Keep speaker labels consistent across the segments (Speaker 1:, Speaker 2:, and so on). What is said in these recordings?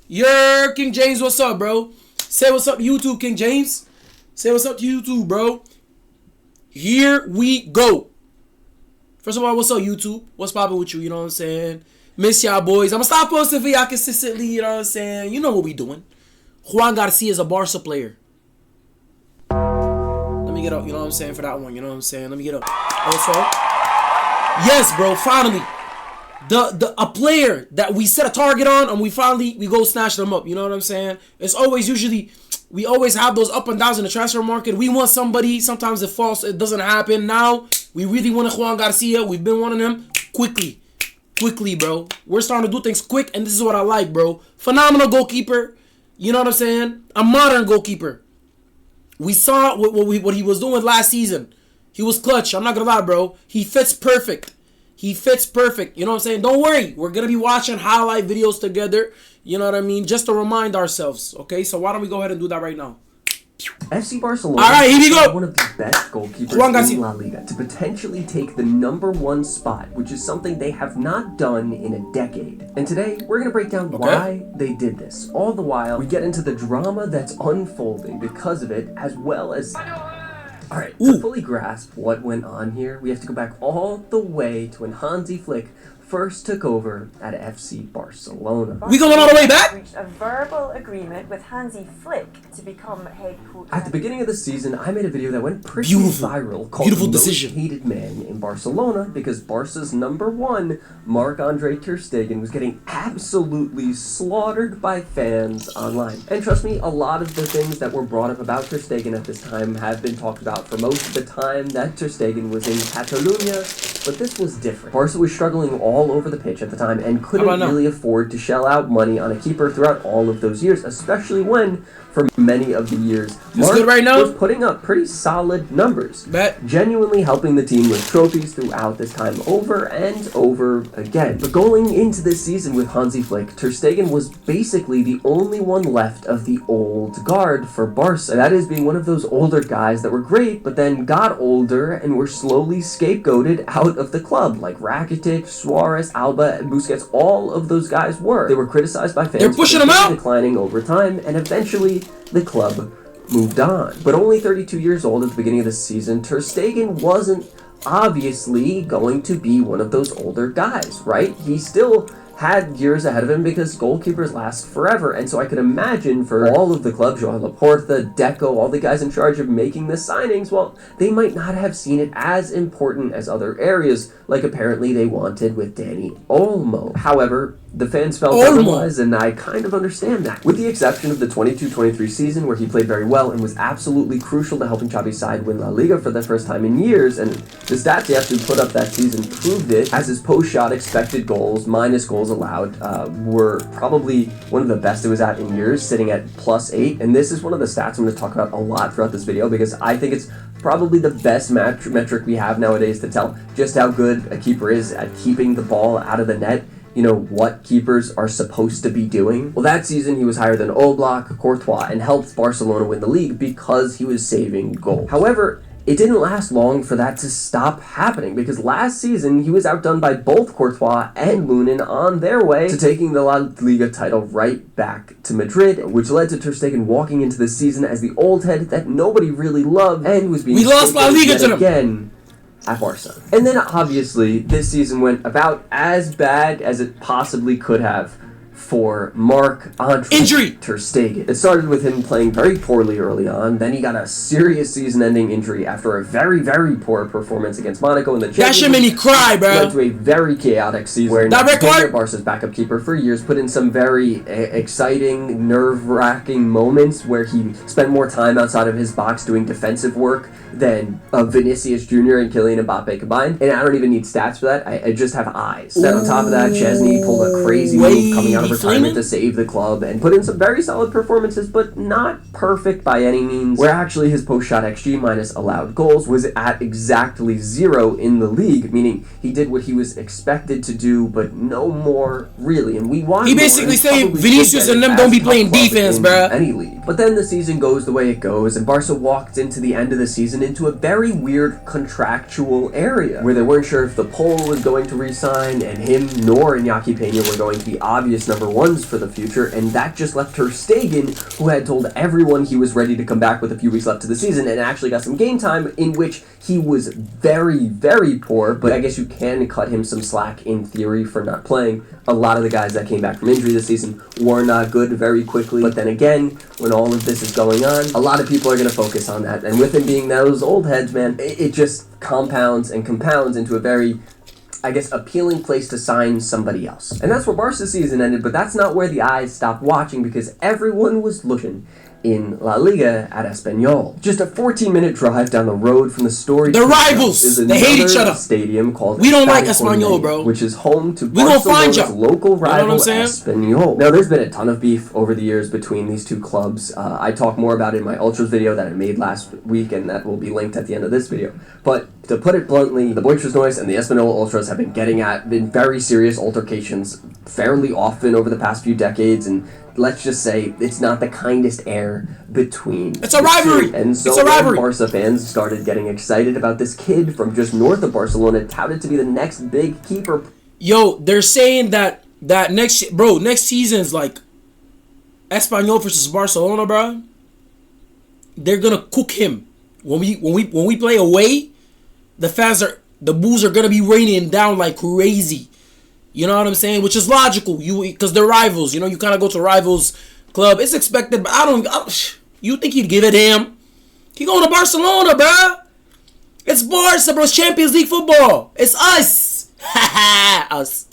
Speaker 1: King James, what's up, bro? Say what's up to YouTube, King James. Say what's up to YouTube, bro. Here we go. First of all, what's up, YouTube? What's poppin' with you? You know what I'm saying? Miss y'all, boys. I'm gonna stop posting for y'all consistently. You know what I'm saying? You know what we doing. Joan Garcia is a Barca player. Let me get up. You know what I'm saying? For that one. You know what I'm saying? Let me get up. Also, yes, bro. Finally, a player that we set a target on, and we go snatch them up. You know what I'm saying? It's always we always have those up and downs in the transfer market. We want somebody. Sometimes it falls. It doesn't happen. Now we really want a Joan Garcia. We've been wanting him quickly, bro. We're starting to do things quick, and this is what I like, bro. Phenomenal goalkeeper. You know what I'm saying? A modern goalkeeper. We saw what he was doing last season. He was clutch. I'm not gonna lie, bro. He fits perfect. You know what I'm saying? Don't worry. We're going to be watching highlight videos together. You know what I mean? Just to remind ourselves. Okay? So why don't we go ahead and do that right now?
Speaker 2: FC Barcelona
Speaker 1: here we go.
Speaker 2: One of the best goalkeepers in La Liga to potentially take the #1 spot, which is something they have not done in a decade. And today, we're going to break down why they did this. All the while, we get into the drama that's unfolding because of it, as well as... Alright, to fully grasp what went on here, we have to go back all the way to when Hansi Flick first took over at FC Barcelona.
Speaker 1: We going all the way back?
Speaker 3: Reached a verbal agreement with Hansi Flick to become head coach.
Speaker 2: At the beginning of the season, I made a video that went pretty viral called The Most Hated Man in Barcelona because Barca's #1, Marc-Andre Ter Stegen, was getting absolutely slaughtered by fans online. And trust me, a lot of the things that were brought up about Ter Stegen at this time have been talked about for most of the time that Ter Stegen was in Catalonia, but this was different. Barca was struggling all over the pitch at the time and couldn't really afford to shell out money on a keeper throughout all of those years, especially when, for many of the years, Marc was putting up pretty solid numbers, genuinely helping the team with trophies throughout this time over and over again. But going into this season with Hansi Flick, Ter Stegen was basically the only one left of the old guard for Barca. That is, being one of those older guys that were great, but then got older and were slowly scapegoated out of the club, like Rakitic, Suarez, Alba, and Busquets. All of those guys were. They were criticized by fans.
Speaker 1: They're pushing them out,
Speaker 2: declining over time, and eventually the club moved on. But only 32 years old at the beginning of the season, Ter Stegen wasn't obviously going to be one of those older guys, right? He still had years ahead of him because goalkeepers last forever, and so I could imagine for all of the club, Joan Laporta, Deco, all the guys in charge of making the signings, well, they might not have seen it as important as other areas, like apparently they wanted with Dani Olmo. However, the fans felt otherwise, and I kind of understand that. With the exception of the 22-23 season, where he played very well and was absolutely crucial to helping Xavi's side win La Liga for the first time in years, and the stats he actually put up that season proved it, as his post-shot expected goals, minus goals allowed, were probably one of the best it was at in years, sitting at +8, and this is one of the stats I'm going to talk about a lot throughout this video, because I think it's probably the best metric we have nowadays to tell just how good a keeper is at keeping the ball out of the net. You know, what keepers are supposed to be doing. Well, that season he was higher than Oblak, Courtois, and helped Barcelona win the league because he was saving goals. However, it didn't last long for that to stop happening, because last season he was outdone by both Courtois and Lunin on their way to taking the La Liga title right back to Madrid, which led to Ter Stegen walking into the season as the old head that nobody really loved and was being
Speaker 1: lost La Liga to them
Speaker 2: again at Barca. And then obviously this season went about as bad as it possibly could have for Marc-Andre Ter Stegen. It started with him playing very poorly early on, then he got a serious season-ending injury after a very, very poor performance against Monaco in the Champions League.
Speaker 1: That shit made me cry, bro.
Speaker 2: Led to a very chaotic season where Barca's backup keeper for years put in some very exciting, nerve-wracking moments where he spent more time outside of his box doing defensive work than Vinicius Jr. and Kylian Mbappe combined. And I don't even need stats for that. I just have eyes. Then on top of that, Chesney pulled a crazy move coming out of retirement to save the club and put in some very solid performances, but not perfect by any means, where actually his post-shot XG minus allowed goals was at exactly 0 in the league, meaning he did what he was expected to do, but no more, really. And we want
Speaker 1: he basically saying Vinicius and them don't be playing defense, bruh.
Speaker 2: Any league. But then the season goes the way it goes, and Barca walked into the end of the season into a very weird contractual area, where they weren't sure if the Pole was going to re-sign, and him nor Iñaki Peña were going to be obvious number ones for the future, and that just left Ter Stegen, who had told everyone he was ready to come back with a few weeks left to the season, and actually got some game time in which he was very, very poor, but I guess you can cut him some slack in theory for not playing. A lot of the guys that came back from injury this season were not good very quickly, but then again, when all of this is going on, a lot of people are going to focus on that, and with him being those old heads, man, it just compounds and compounds into a very, I guess, appealing place to sign somebody else. And that's where Barca's season ended, but that's not where the eyes stopped watching, because everyone was looking in La Liga at Espanyol. Just a 14-minute drive down the road from the storied...
Speaker 1: The rivals! They hate each other.
Speaker 2: ...stadium called...
Speaker 1: We don't like Espanyol, bro.
Speaker 2: ...which is home to Barcelona's local rival, Espanyol. Now, there's been a ton of beef over the years between these two clubs. I talk more about it in my Ultras video that I made last week, and that will be linked at the end of this video. But to put it bluntly, the Boitrasnois and the Espanyol Ultras have been getting at very serious altercations fairly often over the past few decades, and let's just say it's not the kindest air between.
Speaker 1: It's a rivalry.
Speaker 2: And so
Speaker 1: it's a rivalry.
Speaker 2: Barca fans started getting excited about this kid from just north of Barcelona, touted to be the next big keeper.
Speaker 1: Yo, they're saying that next season's like Espanyol versus Barcelona, bro. They're gonna cook him when we play away. The boos are gonna be raining down like crazy. You know what I'm saying? Which is logical. Because they're rivals. You know, you kind of go to rivals club. It's expected, but you think he'd give a damn? He going to Barcelona, bro. It's Barca, bro. It's Champions League football. It's us. Us.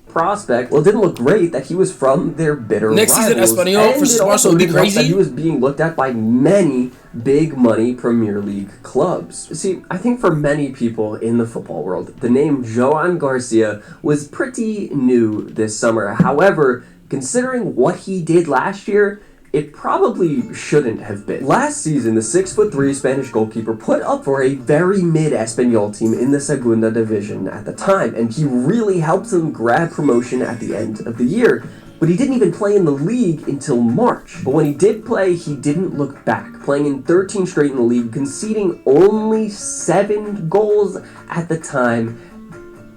Speaker 2: Prospect, well, it didn't look great that he was from their bitter
Speaker 1: next
Speaker 2: rivals.
Speaker 1: Season, Espanyol versus Barca would be crazy.
Speaker 2: That he was being looked at by many big money Premier League clubs. See, I think for many people in the football world, the name Joan Garcia was pretty new this summer. However, considering what he did last year, it probably shouldn't have been. Last season, the 6'3" Spanish goalkeeper put up for a very mid-Espanyol team in the Segunda Division at the time, and he really helped them grab promotion at the end of the year. But he didn't even play in the league until March. But when he did play, he didn't look back, playing in 13 straight in the league, conceding only 7 goals at the time,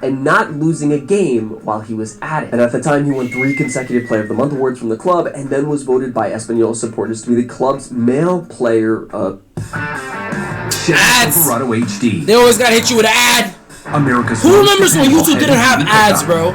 Speaker 2: and not losing a game while he was at it. And at the time, he won 3 consecutive Player of the Month awards from the club, and then was voted by Espanyol supporters to be the club's male player of...
Speaker 1: Ads!
Speaker 4: Silverado HD.
Speaker 1: They always gotta hit you with an ad.
Speaker 4: America's
Speaker 1: Who remembers when YouTube didn't have ads, bro?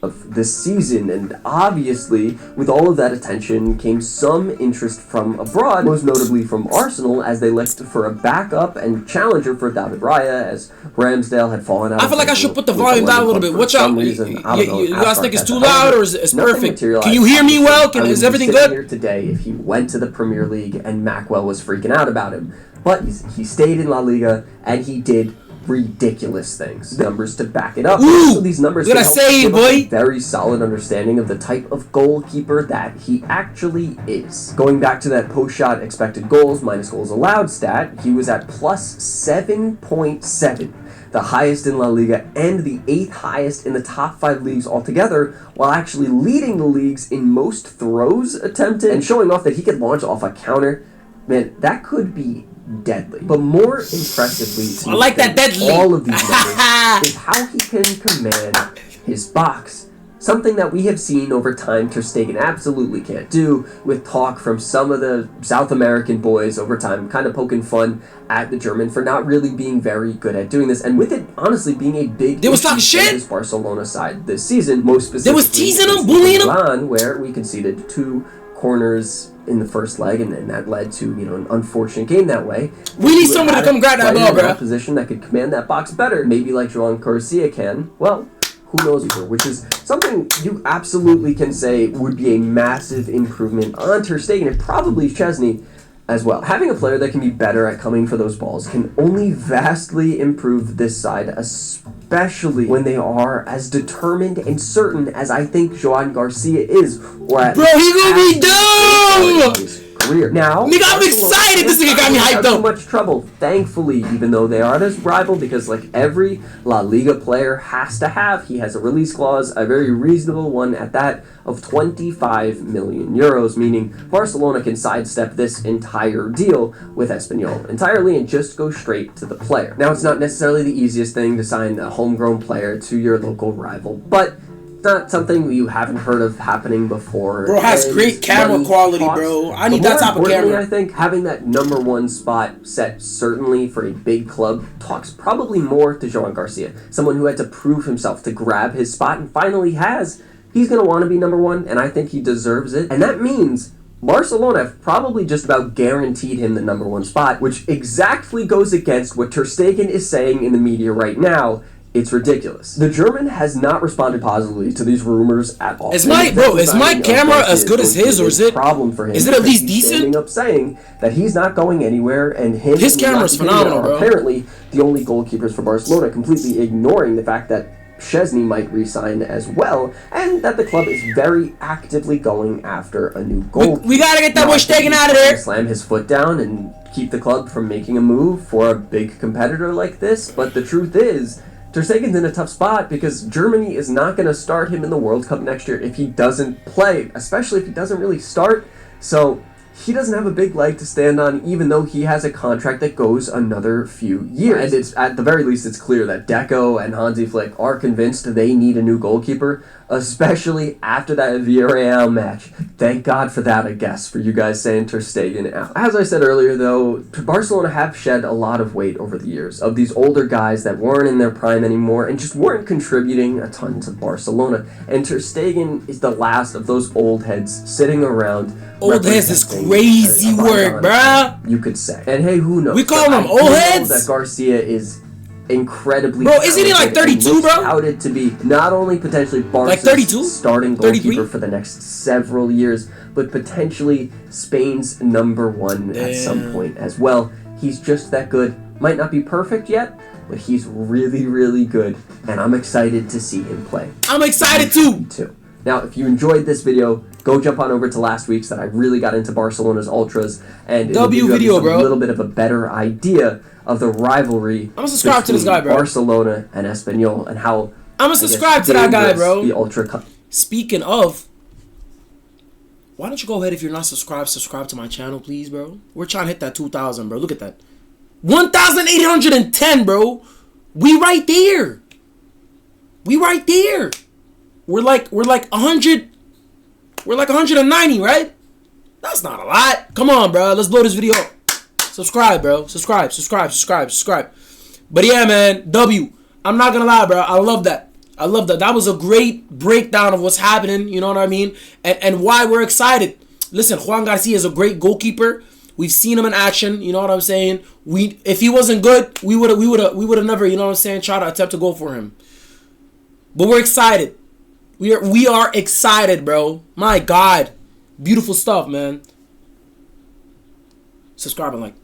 Speaker 2: Of this season, and obviously with all of that attention came some interest from abroad, most notably from Arsenal, as they looked for a backup and challenger for David Raya, as Ramsdale had fallen out.
Speaker 1: I feel like I should put the volume down a little bit. Watch out. You guys think it's too loud, or is it perfect? Can you hear me well? Is everything good?
Speaker 2: Here today if he went to the Premier League and Mackwell was freaking out about him, but he stayed in La Liga and he did ridiculous things. Numbers to back it up.
Speaker 1: Ooh,
Speaker 2: so these numbers
Speaker 1: can help give us
Speaker 2: a very solid understanding of the type of goalkeeper that he actually is. Going back to that post-shot expected goals minus goals allowed stat, he was at plus 7.7. The highest in La Liga and the 8th highest in the top 5 leagues altogether, while actually leading the leagues in most throws attempted and showing off that he could launch off a counter. Man, that could be deadly. But more impressively,
Speaker 1: I like that deadly.
Speaker 2: All of these numbers is how he can command his box. Something that we have seen over time Ter Stegen absolutely can't do, with talk from some of the South American boys over time kind of poking fun at the German for not really being very good at doing this, and with it honestly being a big
Speaker 1: they was talking
Speaker 2: shit
Speaker 1: shit.
Speaker 2: This Barcelona side this season, most specifically
Speaker 1: they was teasing him, bullying him,
Speaker 2: Milan, where we conceded 2 corners in the first leg, and that led to an unfortunate game that way.
Speaker 1: We need somebody to come grab that ball, bro.
Speaker 2: Position that could command that box better, maybe like Joan Garcia can. Well, who knows, which is something you absolutely can say would be a massive improvement on Ter Stegen and probably Chesney as well. Having a player that can be better at coming for those balls can only vastly improve this side, especially when they are as determined and certain as I think Joan Garcia is. Bro,
Speaker 1: he gonna be dumb!
Speaker 2: Career. Now,
Speaker 1: nigga, I'm excited. This nigga got me hyped up.
Speaker 2: Too much trouble, thankfully, even though they are this rival, because like every La Liga player has to have, he has a release clause, a very reasonable one at that, of 25 million euros, meaning Barcelona can sidestep this entire deal with Espanyol entirely and just go straight to the player. Now, it's not necessarily the easiest thing to sign a homegrown player to your local rival, but not something you haven't heard of happening before.
Speaker 1: Bro has great camera quality, bro. I need that type of camera.
Speaker 2: I think having that number one spot set certainly for a big club talks probably more to Joan Garcia, someone who had to prove himself to grab his spot and finally has. He's going to want to be number one, and I think he deserves it. And that means Barcelona have probably just about guaranteed him the number one spot, which exactly goes against what Ter Stegen is saying in the media right now. It's ridiculous. The German has not responded positively to these rumors at all.
Speaker 1: Is my camera as good as his, or is it
Speaker 2: problem for him?
Speaker 1: Is it at least decent?
Speaker 2: Standing up saying that he's not going anywhere, and his
Speaker 1: camera's phenomenal, bro.
Speaker 2: Apparently, the only goalkeepers for Barcelona, completely ignoring the fact that Szczesny might re-sign as well, and that the club is very actively going after a new goalkeeper.
Speaker 1: We gotta get that boy Stegen out of there.
Speaker 2: Slam his foot down and keep the club from making a move for a big competitor like this. But the truth is, Ter Stegen's in a tough spot because Germany is not going to start him in the World Cup next year if he doesn't play, especially if he doesn't really start. So he doesn't have a big leg to stand on, even though he has a contract that goes another few years. And it's at the very least, it's clear that Deco and Hansi Flick are convinced they need a new goalkeeper, especially after that Villarreal match. Thank God for that, I guess, for you guys saying Ter Stegen out. As I said earlier, though, Barcelona have shed a lot of weight over the years of these older guys that weren't in their prime anymore and just weren't contributing a ton to Barcelona. And Ter Stegen is the last of those old heads sitting around.
Speaker 1: Old heads is crazy work, bruh.
Speaker 2: You could say. And hey, who knows?
Speaker 1: We call them old heads?
Speaker 2: That Garcia is incredibly
Speaker 1: bro, isn't he like 32, bro?
Speaker 2: Touted to be not only potentially Barca's
Speaker 1: like 32?
Speaker 2: starting goalkeeper for the next several years, but potentially Spain's number one at some point as well. He's just that good. Might not be perfect yet, but he's really, really good, and I'm excited to see him play.
Speaker 1: I'm excited too.
Speaker 2: Now, if you enjoyed this video, go jump on over to last week's that I really got into Barcelona's Ultras, and it'll give you a little bit of a better idea of the rivalry
Speaker 1: I'm gonna subscribe to this guy, bro.
Speaker 2: Barcelona and Espanyol, and how
Speaker 1: I'm gonna subscribe to that guy, bro.
Speaker 2: The Ultra
Speaker 1: Speaking of, why don't you go ahead, if you're not subscribe to my channel, please, bro. We're trying to hit that 2,000, bro. Look at that, 1,810, bro. We right there. We're like 100. We're like 190, right? That's not a lot. Come on, bro. Let's blow this video up. Subscribe, bro. Subscribe. But yeah, man. I'm not gonna lie, bro. I love that. That was a great breakdown of what's happening. You know what I mean? And why we're excited. Listen, Joan Garcia is a great goalkeeper. We've seen him in action. You know what I'm saying? If he wasn't good, we would have never, you know what I'm saying, tried to attempt to go for him. But we're excited. We are excited, bro. My God. Beautiful stuff, man. Subscribe and like.